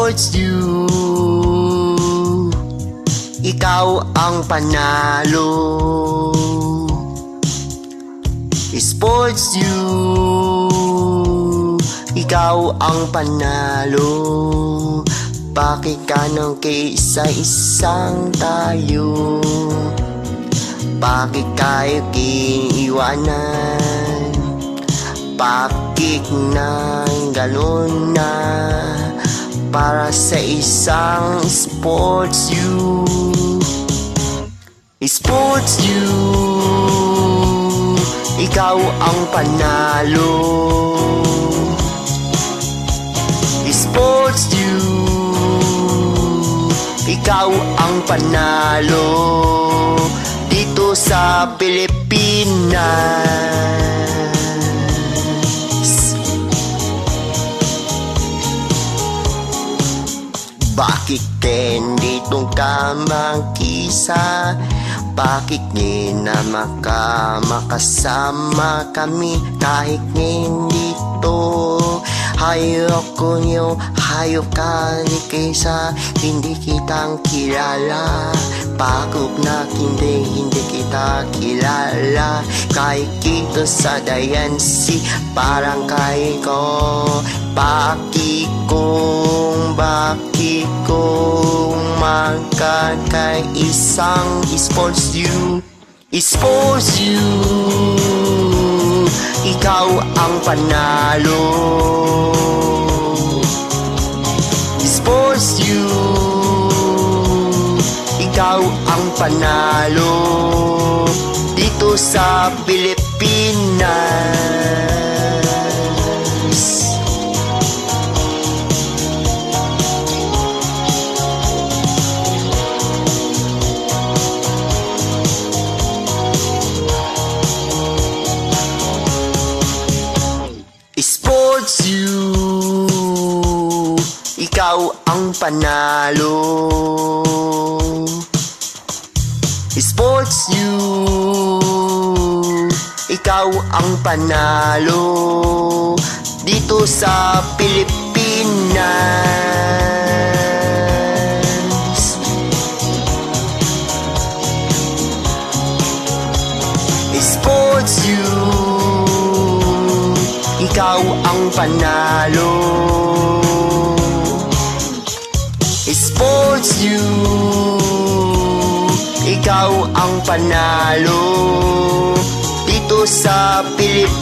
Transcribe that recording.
Sports you, ikaw ang panalo. Sports you, ikaw ang panalo. Bakit ka nang kaisa-isang tayo? Bakit kayo iiwanan? Bakit nang ganun na? Para sa isang sports you, sports you, ikaw ang panalo. Sports you, ikaw ang panalo dito sa Pilipinas. Bakit dito ka magkisa? Bakit na makasama kami kahit dito? Hayop ko yung hayop ka ni kaysa hindi kitang kilala. Bakit na hindi kita kilala? Kahit kita sa Dayansi parang kay ko. Bakit kung magkakaisang sports you, sports you, ikaw ang panalo. Sports you, ikaw ang panalo dito sa Pilipinas. Sports you, ikaw ang panalo. Sports you, ikaw ang panalo dito sa Pilipinas. Sports you, ikaw ang panalo. Sports you, ikaw ang panalo dito sa Pilipinas.